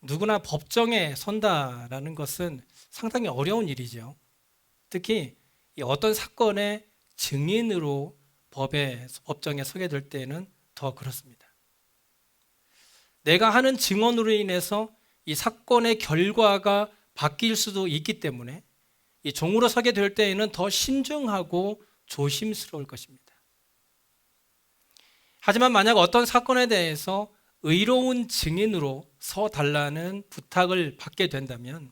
누구나 법정에 선다라는 것은 상당히 어려운 일이죠. 특히 이 어떤 사건의 증인으로 법정에 서게 될 때는 더 그렇습니다. 내가 하는 증언으로 인해서 이 사건의 결과가 바뀔 수도 있기 때문에 이 종으로 서게 될 때에는 더 신중하고 조심스러울 것입니다. 하지만 만약 어떤 사건에 대해서 의로운 증인으로 서달라는 부탁을 받게 된다면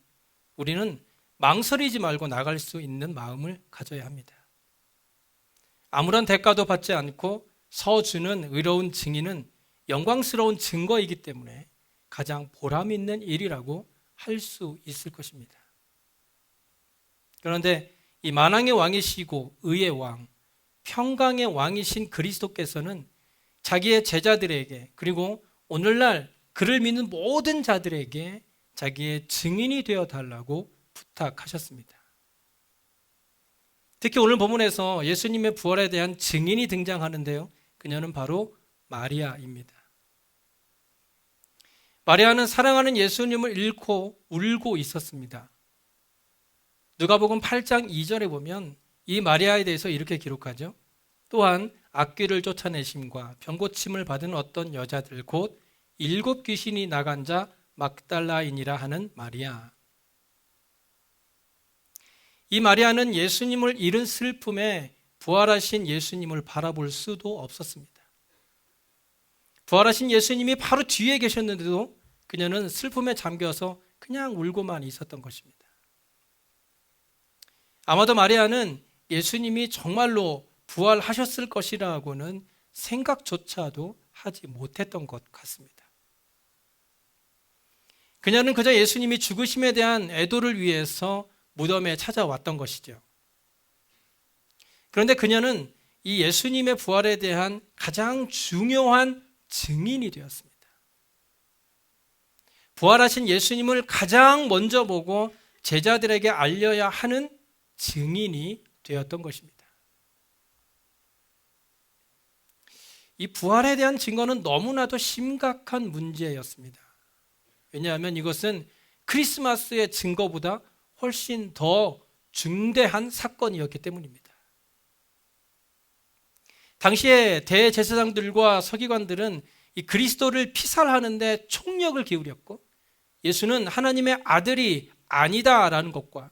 우리는 망설이지 말고 나갈 수 있는 마음을 가져야 합니다. 아무런 대가도 받지 않고 서주는 의로운 증인은 영광스러운 증거이기 때문에 가장 보람 있는 일이라고 할 수 있을 것입니다. 그런데 이 만왕의 왕이시고 의의 왕, 평강의 왕이신 그리스도께서는 자기의 제자들에게 그리고 오늘날 그를 믿는 모든 자들에게 자기의 증인이 되어 달라고 부탁하셨습니다. 특히 오늘 본문에서 예수님의 부활에 대한 증인이 등장하는데요. 그녀는 바로 마리아입니다. 마리아는 사랑하는 예수님을 잃고 울고 있었습니다. 누가복음 8장 2절에 보면 이 마리아에 대해서 이렇게 기록하죠. 또한 악귀를 쫓아내심과 병고침을 받은 어떤 여자들 곧 7 귀신이 나간 자 막달라인이라 하는 마리아. 이 마리아는 예수님을 잃은 슬픔에 부활하신 예수님을 바라볼 수도 없었습니다. 부활하신 예수님이 바로 뒤에 계셨는데도 그녀는 슬픔에 잠겨서 그냥 울고만 있었던 것입니다. 아마도 마리아는 예수님이 정말로 부활하셨을 것이라고는 생각조차도 하지 못했던 것 같습니다. 그녀는 그저 예수님이 죽으심에 대한 애도를 위해서 무덤에 찾아왔던 것이죠. 그런데 그녀는 이 예수님의 부활에 대한 가장 중요한 증인이 되었습니다. 부활하신 예수님을 가장 먼저 보고 제자들에게 알려야 하는 증인이 되었던 것입니다. 이 부활에 대한 증거는 너무나도 심각한 문제였습니다. 왜냐하면 이것은 크리스마스의 증거보다 훨씬 더 중대한 사건이었기 때문입니다. 당시에 대제사장들과 서기관들은 이 그리스도를 피살하는데 총력을 기울였고 예수는 하나님의 아들이 아니다라는 것과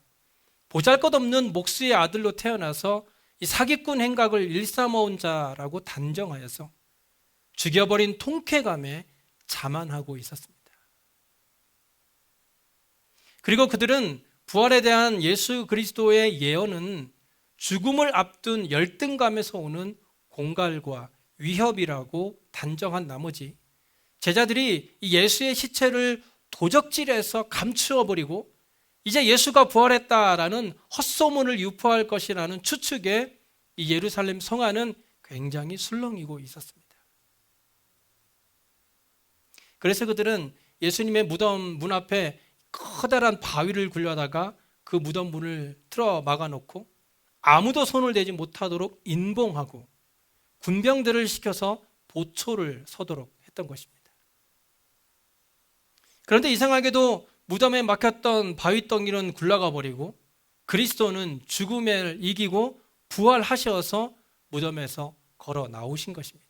보잘것없는 목수의 아들로 태어나서 이 사기꾼 행각을 일삼아온 자라고 단정하여서 죽여버린 통쾌감에 자만하고 있었습니다. 그리고 그들은 부활에 대한 예수 그리스도의 예언은 죽음을 앞둔 열등감에서 오는 공갈과 위협이라고 단정한 나머지 제자들이 이 예수의 시체를 도적질해서 감추어버리고 이제 예수가 부활했다라는 헛소문을 유포할 것이라는 추측에 이 예루살렘 성안은 굉장히 술렁이고 있었습니다. 그래서 그들은 예수님의 무덤 문 앞에 커다란 바위를 굴려다가 그 무덤 문을 틀어 막아놓고 아무도 손을 대지 못하도록 인봉하고 군병들을 시켜서 보초를 서도록 했던 것입니다. 그런데 이상하게도 무덤에 막혔던 바위덩이는 굴러가 버리고 그리스도는 죽음을 이기고 부활하셔서 무덤에서 걸어 나오신 것입니다.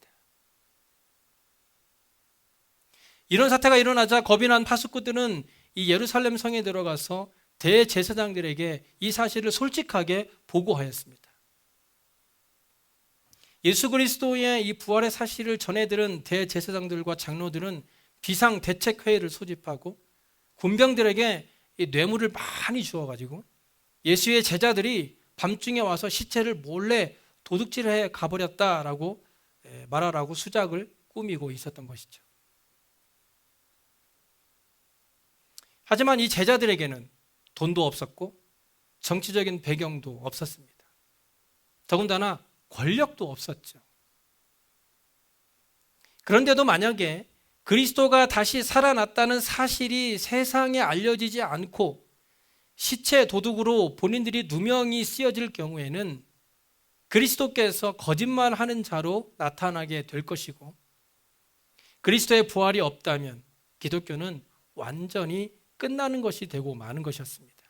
이런 사태가 일어나자 겁이 난 파수꾼들은 이 예루살렘 성에 들어가서 대제사장들에게 이 사실을 솔직하게 보고하였습니다. 예수 그리스도의 이 부활의 사실을 전해들은 대제사장들과 장로들은 비상대책회의를 소집하고 군병들에게 이 뇌물을 많이 주어가지고 예수의 제자들이 밤중에 와서 시체를 몰래 도둑질해 가버렸다라고 말하라고 수작을 꾸미고 있었던 것이죠. 하지만 이 제자들에게는 돈도 없었고 정치적인 배경도 없었습니다. 더군다나 권력도 없었죠. 그런데도 만약에 그리스도가 다시 살아났다는 사실이 세상에 알려지지 않고 시체 도둑으로 본인들이 누명이 쓰여질 경우에는 그리스도께서 거짓말하는 자로 나타나게 될 것이고 그리스도의 부활이 없다면 기독교는 완전히 끝나는 것이 되고 마는 것이었습니다.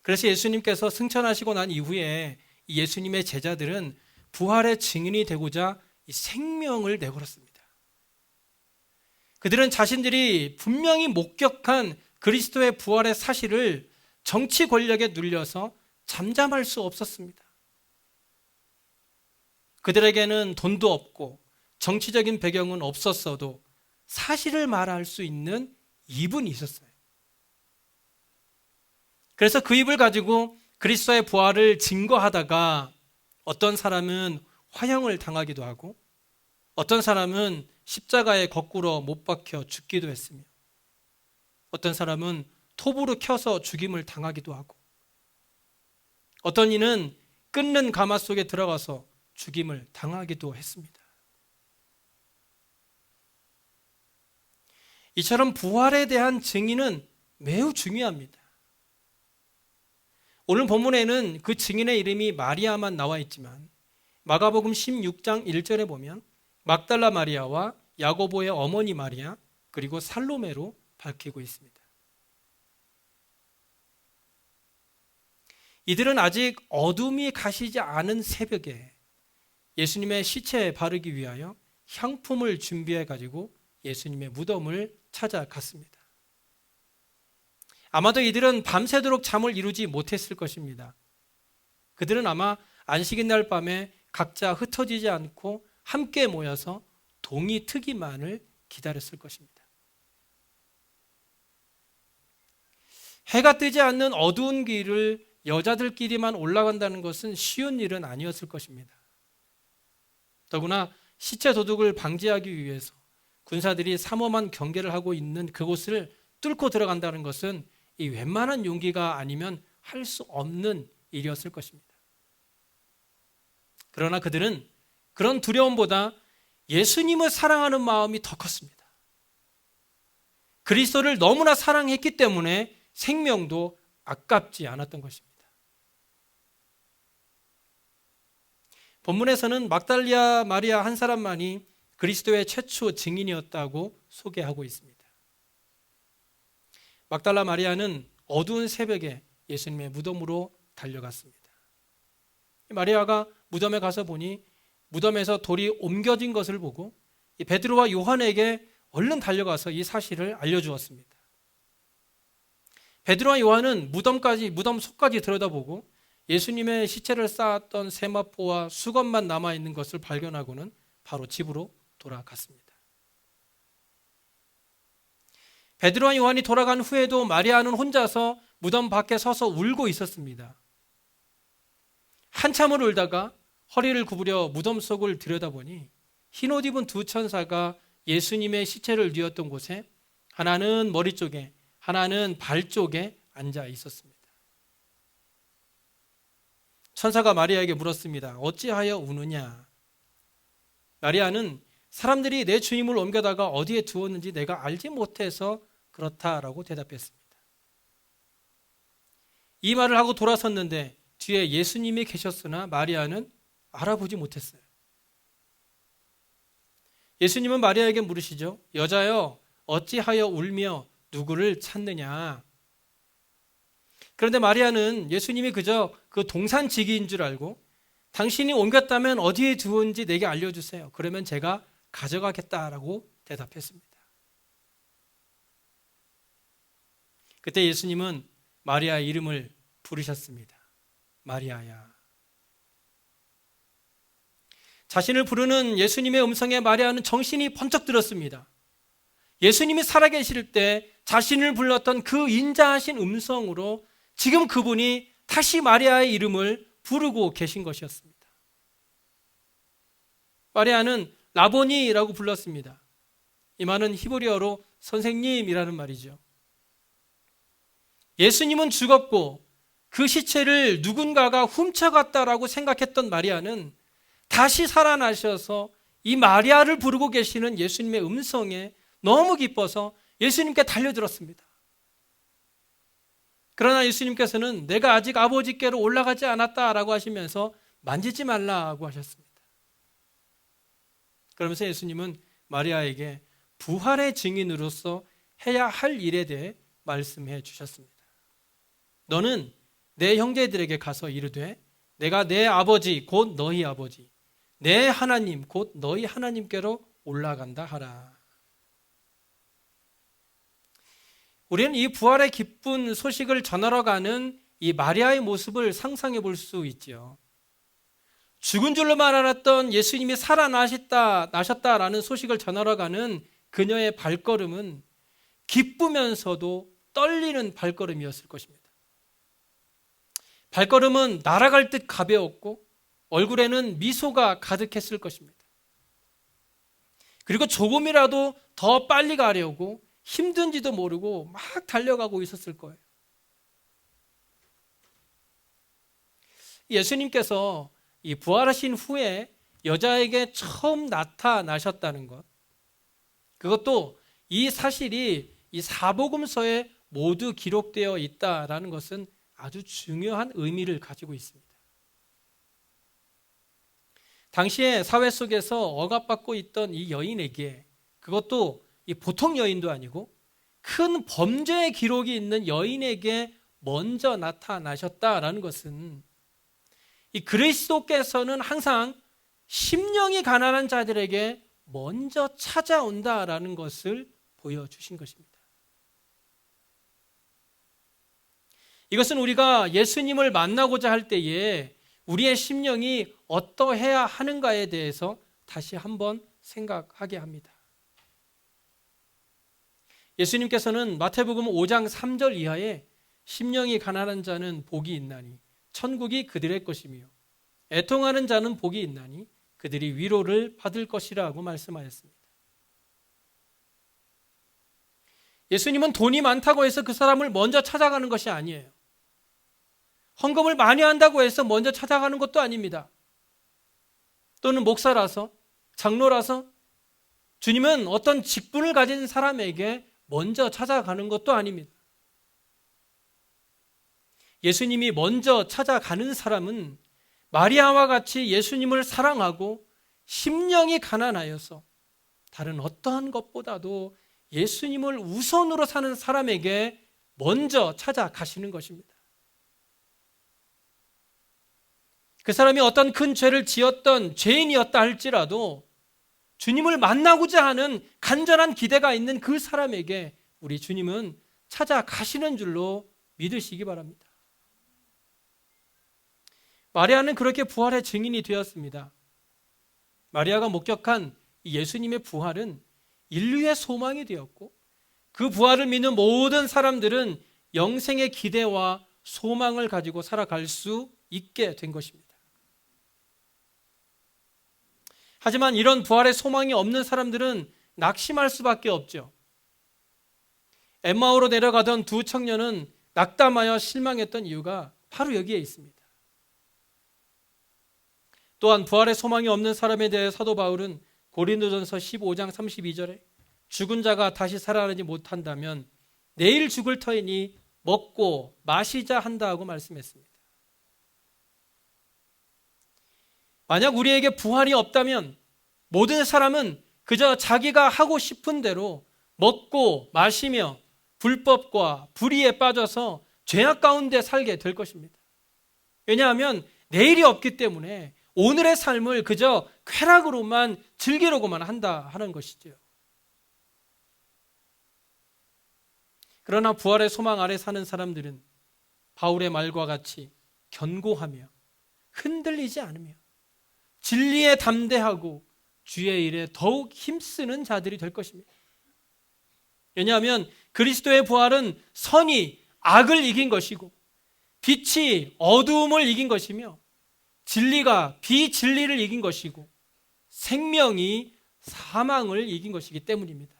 그래서 예수님께서 승천하시고 난 이후에 예수님의 제자들은 부활의 증인이 되고자 이 생명을 내걸었습니다. 그들은 자신들이 분명히 목격한 그리스도의 부활의 사실을 정치 권력에 눌려서 잠잠할 수 없었습니다. 그들에게는 돈도 없고 정치적인 배경은 없었어도 사실을 말할 수 있는 입은 있었어요. 그래서 그 입을 가지고 그리스도의 부활을 증거하다가 어떤 사람은 화형을 당하기도 하고 어떤 사람은 십자가에 거꾸로 못 박혀 죽기도 했으며 어떤 사람은 톱으로 켜서 죽임을 당하기도 하고 어떤 이는 끓는 가마 속에 들어가서 죽임을 당하기도 했습니다. 이처럼 부활에 대한 증인은 매우 중요합니다. 오늘 본문에는 그 증인의 이름이 마리아만 나와 있지만 마가복음 16장 1절에 보면 막달라 마리아와 야고보의 어머니 마리아 그리고 살로메로 밝히고 있습니다. 이들은 아직 어둠이 가시지 않은 새벽에 예수님의 시체에 바르기 위하여 향품을 준비해 가지고 예수님의 무덤을 찾아갔습니다. 아마도 이들은 밤새도록 잠을 이루지 못했을 것입니다. 그들은 아마 안식일 날 밤에 각자 흩어지지 않고 함께 모여서 동이 트기만을 기다렸을 것입니다. 해가 뜨지 않는 어두운 길을 여자들끼리만 올라간다는 것은 쉬운 일은 아니었을 것입니다. 더구나 시체 도둑을 방지하기 위해서 군사들이 삼엄한 경계를 하고 있는 그곳을 뚫고 들어간다는 것은 이 웬만한 용기가 아니면 할 수 없는 일이었을 것입니다. 그러나 그들은 그런 두려움보다 예수님을 사랑하는 마음이 더 컸습니다. 그리스도를 너무나 사랑했기 때문에 생명도 아깝지 않았던 것입니다. 본문에서는 막달리아 마리아 한 사람만이 그리스도의 최초 증인이었다고 소개하고 있습니다. 막달라 마리아는 어두운 새벽에 예수님의 무덤으로 달려갔습니다. 마리아가 무덤에 가서 보니 무덤에서 돌이 옮겨진 것을 보고 베드로와 요한에게 얼른 달려가서 이 사실을 알려주었습니다. 베드로와 요한은 무덤 속까지 들여다보고 예수님의 시체를 쌓았던 세마포와 수건만 남아있는 것을 발견하고는 바로 집으로 돌아갔습니다. 베드로와 요한이 돌아간 후에도 마리아는 혼자서 무덤 밖에 서서 울고 있었습니다. 한참을 울다가 허리를 구부려 무덤 속을 들여다보니 흰옷 입은 두 천사가 예수님의 시체를 뉘었던 곳에 하나는 머리 쪽에 하나는 발 쪽에 앉아 있었습니다. 천사가 마리아에게 물었습니다. 어찌하여 우느냐? 마리아는 사람들이 내 주님을 옮겨다가 어디에 두었는지 내가 알지 못해서 그렇다라고 대답했습니다. 이 말을 하고 돌아섰는데 뒤에 예수님이 계셨으나 마리아는 알아보지 못했어요. 예수님은 마리아에게 물으시죠. 여자여, 어찌하여 울며 누구를 찾느냐? 그런데 마리아는 예수님이 그저 그 동산지기인 줄 알고 당신이 옮겼다면 어디에 두었는지 내게 알려주세요. 그러면 제가 가져가겠다라고 대답했습니다. 그때 예수님은 마리아의 이름을 부르셨습니다. 마리아야. 자신을 부르는 예수님의 음성에 마리아는 정신이 번쩍 들었습니다. 예수님이 살아계실 때 자신을 불렀던 그 인자하신 음성으로 지금 그분이 다시 마리아의 이름을 부르고 계신 것이었습니다. 마리아는 라보니라고 불렀습니다. 이 말은 히브리어로 선생님이라는 말이죠. 예수님은 죽었고 그 시체를 누군가가 훔쳐갔다라고 생각했던 마리아는 다시 살아나셔서 이 마리아를 부르고 계시는 예수님의 음성에 너무 기뻐서 예수님께 달려들었습니다. 그러나 예수님께서는 내가 아직 아버지께로 올라가지 않았다라고 하시면서 만지지 말라고 하셨습니다. 그러면서 예수님은 마리아에게 부활의 증인으로서 해야 할 일에 대해 말씀해 주셨습니다. 너는 내 형제들에게 가서 이르되 내가 내 아버지 곧 너희 아버지 내 하나님 곧 너희 하나님께로 올라간다 하라. 우리는 이 부활의 기쁜 소식을 전하러 가는 이 마리아의 모습을 상상해 볼 수 있지요. 죽은 줄로만 알았던 예수님이 나셨다라는 소식을 전하러 가는 그녀의 발걸음은 기쁘면서도 떨리는 발걸음이었을 것입니다. 발걸음은 날아갈 듯 가벼웠고 얼굴에는 미소가 가득했을 것입니다. 그리고 조금이라도 더 빨리 가려고 힘든지도 모르고 막 달려가고 있었을 거예요. 예수님께서 이 부활하신 후에 여자에게 처음 나타나셨다는 것, 그것도 이 사실이 이 사복음서에 모두 기록되어 있다라는 것은 아주 중요한 의미를 가지고 있습니다. 당시에 사회 속에서 억압받고 있던 이 여인에게, 그것도 이 보통 여인도 아니고 큰 범죄의 기록이 있는 여인에게 먼저 나타나셨다라는 것은 이 그리스도께서는 항상 심령이 가난한 자들에게 먼저 찾아온다라는 것을 보여주신 것입니다. 이것은 우리가 예수님을 만나고자 할 때에 우리의 심령이 어떠해야 하는가에 대해서 다시 한번 생각하게 합니다. 예수님께서는 마태복음 5장 3절 이하에 심령이 가난한 자는 복이 있나니 천국이 그들의 것이며 애통하는 자는 복이 있나니 그들이 위로를 받을 것이라고 말씀하였습니다. 예수님은 돈이 많다고 해서 그 사람을 먼저 찾아가는 것이 아니에요. 헌금을 많이 한다고 해서 먼저 찾아가는 것도 아닙니다. 또는 목사라서, 장로라서, 주님은 어떤 직분을 가진 사람에게 먼저 찾아가는 것도 아닙니다. 예수님이 먼저 찾아가는 사람은 마리아와 같이 예수님을 사랑하고 심령이 가난하여서 다른 어떠한 것보다도 예수님을 우선으로 사는 사람에게 먼저 찾아가시는 것입니다. 그 사람이 어떤 큰 죄를 지었던 죄인이었다 할지라도 주님을 만나고자 하는 간절한 기대가 있는 그 사람에게 우리 주님은 찾아가시는 줄로 믿으시기 바랍니다. 마리아는 그렇게 부활의 증인이 되었습니다. 마리아가 목격한 예수님의 부활은 인류의 소망이 되었고 그 부활을 믿는 모든 사람들은 영생의 기대와 소망을 가지고 살아갈 수 있게 된 것입니다. 하지만 이런 부활의 소망이 없는 사람들은 낙심할 수밖에 없죠. 엠마오로 내려가던 두 청년은 낙담하여 실망했던 이유가 바로 여기에 있습니다. 또한 부활의 소망이 없는 사람에 대해 사도 바울은 고린도전서 15장 32절에 죽은 자가 다시 살아나지 못한다면 내일 죽을 터이니 먹고 마시자 한다고 말씀했습니다. 만약 우리에게 부활이 없다면 모든 사람은 그저 자기가 하고 싶은 대로 먹고 마시며 불법과 불의에 빠져서 죄악 가운데 살게 될 것입니다. 왜냐하면 내일이 없기 때문에 오늘의 삶을 그저 쾌락으로만 즐기려고만 한다 하는 것이죠. 그러나 부활의 소망 아래 사는 사람들은 바울의 말과 같이 견고하며 흔들리지 않으며 진리에 담대하고 주의 일에 더욱 힘쓰는 자들이 될 것입니다. 왜냐하면 그리스도의 부활은 선이 악을 이긴 것이고 빛이 어두움을 이긴 것이며 진리가 비진리를 이긴 것이고 생명이 사망을 이긴 것이기 때문입니다.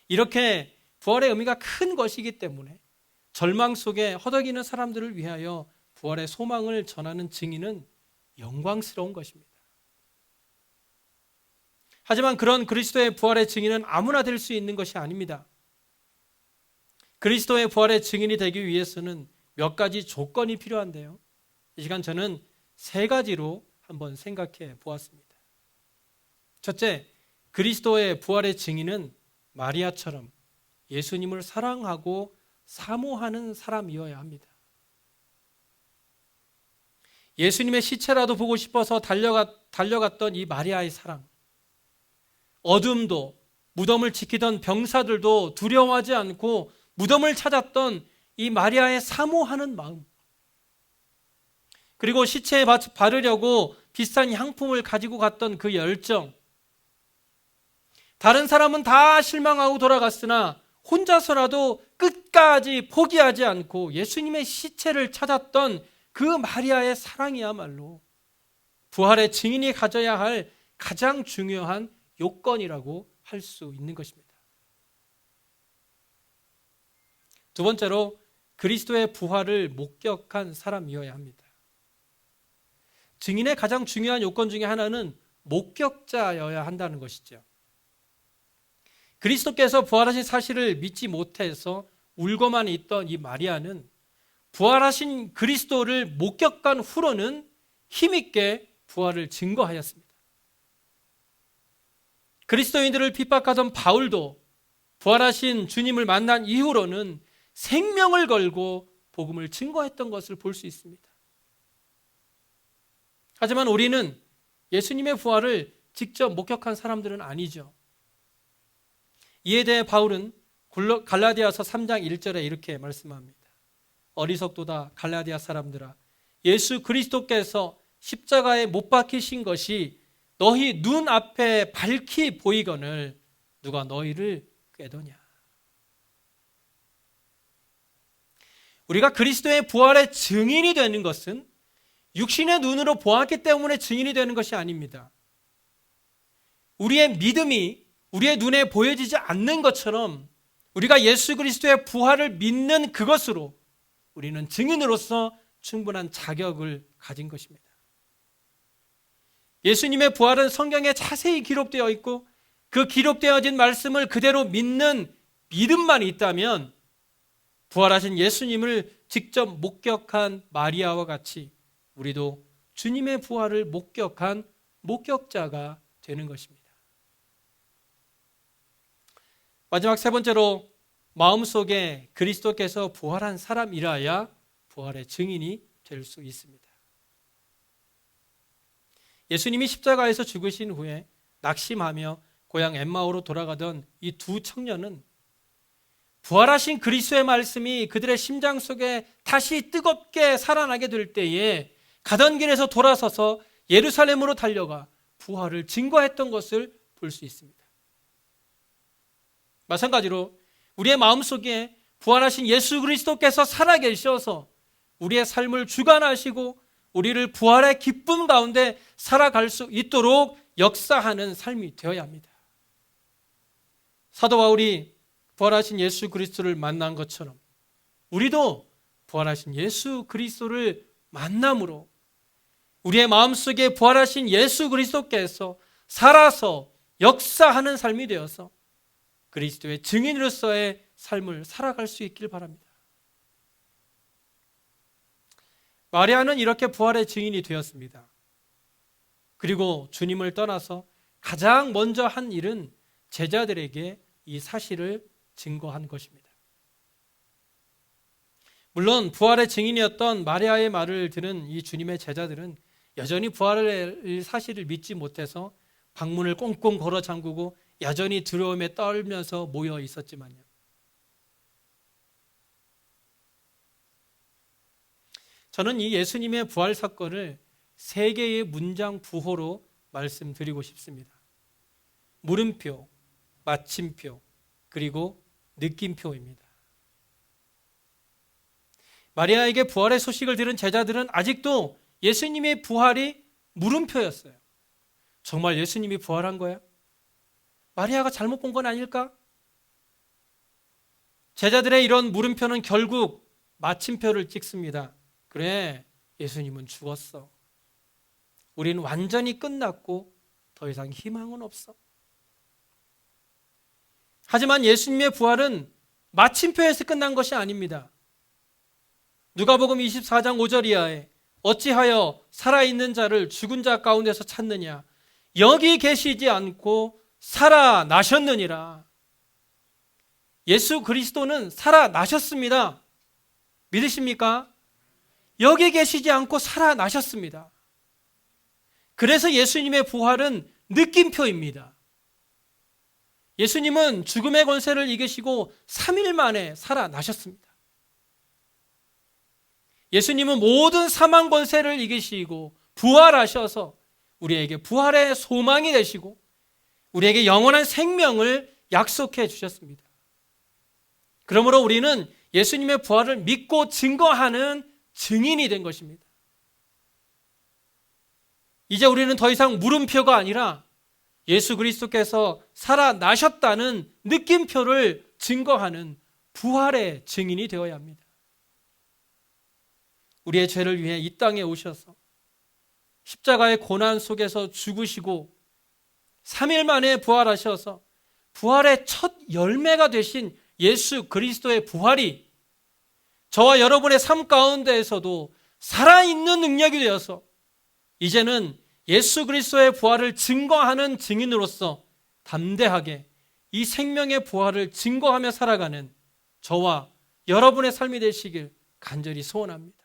이렇게 부활의 의미가 큰 것이기 때문에 절망 속에 허덕이는 사람들을 위하여 부활의 소망을 전하는 증인은 영광스러운 것입니다. 하지만 그런 그리스도의 부활의 증인은 아무나 될 수 있는 것이 아닙니다. 그리스도의 부활의 증인이 되기 위해서는 몇 가지 조건이 필요한데요. 이 시간 저는 세 가지로 한번 생각해 보았습니다. 첫째, 그리스도의 부활의 증인은 마리아처럼 예수님을 사랑하고 사모하는 사람이어야 합니다. 예수님의 시체라도 보고 싶어서 달려갔던 이 마리아의 사랑, 어둠도 무덤을 지키던 병사들도 두려워하지 않고 무덤을 찾았던 이 마리아의 사모하는 마음, 그리고 시체에 바르려고 비싼 향품을 가지고 갔던 그 열정, 다른 사람은 다 실망하고 돌아갔으나 혼자서라도 끝까지 포기하지 않고 예수님의 시체를 찾았던 그 마리아의 사랑이야말로 부활의 증인이 가져야 할 가장 중요한 요건이라고 할 수 있는 것입니다. 두 번째로 그리스도의 부활을 목격한 사람이어야 합니다. 증인의 가장 중요한 요건 중에 하나는 목격자여야 한다는 것이죠. 그리스도께서 부활하신 사실을 믿지 못해서 울고만 있던 이 마리아는 부활하신 그리스도를 목격한 후로는 힘있게 부활을 증거하였습니다. 그리스도인들을 핍박하던 바울도 부활하신 주님을 만난 이후로는 생명을 걸고 복음을 증거했던 것을 볼 수 있습니다. 하지만 우리는 예수님의 부활을 직접 목격한 사람들은 아니죠. 이에 대해 바울은 갈라디아서 3장 1절에 이렇게 말씀합니다. 어리석도다 갈라디아 사람들아, 예수 그리스도께서 십자가에 못 박히신 것이 너희 눈앞에 밝히 보이거늘 누가 너희를 꾀더냐. 우리가 그리스도의 부활의 증인이 되는 것은 육신의 눈으로 보았기 때문에 증인이 되는 것이 아닙니다. 우리의 믿음이 우리의 눈에 보여지지 않는 것처럼 우리가 예수 그리스도의 부활을 믿는 그것으로 우리는 증인으로서 충분한 자격을 가진 것입니다. 예수님의 부활은 성경에 자세히 기록되어 있고 그 기록되어진 말씀을 그대로 믿는 믿음만 있다면 부활하신 예수님을 직접 목격한 마리아와 같이 우리도 주님의 부활을 목격한 목격자가 되는 것입니다. 마지막 세 번째로 마음속에 그리스도께서 부활한 사람이라야 부활의 증인이 될 수 있습니다. 예수님이 십자가에서 죽으신 후에 낙심하며 고향 엠마오로 돌아가던 이 두 청년은 부활하신 그리스도의 말씀이 그들의 심장 속에 다시 뜨겁게 살아나게 될 때에 가던 길에서 돌아서서 예루살렘으로 달려가 부활을 증거했던 것을 볼 수 있습니다. 마찬가지로 우리의 마음속에 부활하신 예수 그리스도께서 살아계셔서 우리의 삶을 주관하시고 우리를 부활의 기쁨 가운데 살아갈 수 있도록 역사하는 삶이 되어야 합니다. 사도 바울이 부활하신 예수 그리스도를 만난 것처럼 우리도 부활하신 예수 그리스도를 만남으로 우리의 마음속에 부활하신 예수 그리스도께서 살아서 역사하는 삶이 되어서 그리스도의 증인으로서의 삶을 살아갈 수 있길 바랍니다. 마리아는 이렇게 부활의 증인이 되었습니다. 그리고 주님을 떠나서 가장 먼저 한 일은 제자들에게 이 사실을 증거한 것입니다. 물론 부활의 증인이었던 마리아의 말을 들은 이 주님의 제자들은 여전히 부활의 사실을 믿지 못해서 방문을 꽁꽁 걸어 잠그고 여전히 두려움에 떨면서 모여 있었지만요. 저는 이 예수님의 부활 사건을 세 개의 문장 부호로 말씀드리고 싶습니다. 물음표, 마침표, 그리고 느낌표입니다. 마리아에게 부활의 소식을 들은 제자들은 아직도 예수님의 부활이 물음표였어요. 정말 예수님이 부활한 거야? 마리아가 잘못 본 건 아닐까? 제자들의 이런 물음표는 결국 마침표를 찍습니다. 그래, 예수님은 죽었어. 우리는 완전히 끝났고 더 이상 희망은 없어. 하지만 예수님의 부활은 마침표에서 끝난 것이 아닙니다. 누가복음 24장 5절 이하에 어찌하여 살아있는 자를 죽은 자 가운데서 찾느냐? 여기 계시지 않고 살아나셨느니라. 예수 그리스도는 살아나셨습니다. 믿으십니까? 여기 계시지 않고 살아나셨습니다. 그래서 예수님의 부활은 느낌표입니다. 예수님은 죽음의 권세를 이기시고 3일 만에 살아나셨습니다. 예수님은 모든 사망 권세를 이기시고 부활하셔서 우리에게 부활의 소망이 되시고 우리에게 영원한 생명을 약속해 주셨습니다. 그러므로 우리는 예수님의 부활을 믿고 증거하는 증인이 된 것입니다. 이제 우리는 더 이상 물음표가 아니라 예수 그리스도께서 살아나셨다는 느낌표를 증거하는 부활의 증인이 되어야 합니다. 우리의 죄를 위해 이 땅에 오셔서 십자가의 고난 속에서 죽으시고 3일 만에 부활하셔서 부활의 첫 열매가 되신 예수 그리스도의 부활이 저와 여러분의 삶 가운데에서도 살아있는 능력이 되어서 이제는 예수 그리스도의 부활을 증거하는 증인으로서 담대하게 이 생명의 부활을 증거하며 살아가는 저와 여러분의 삶이 되시길 간절히 소원합니다.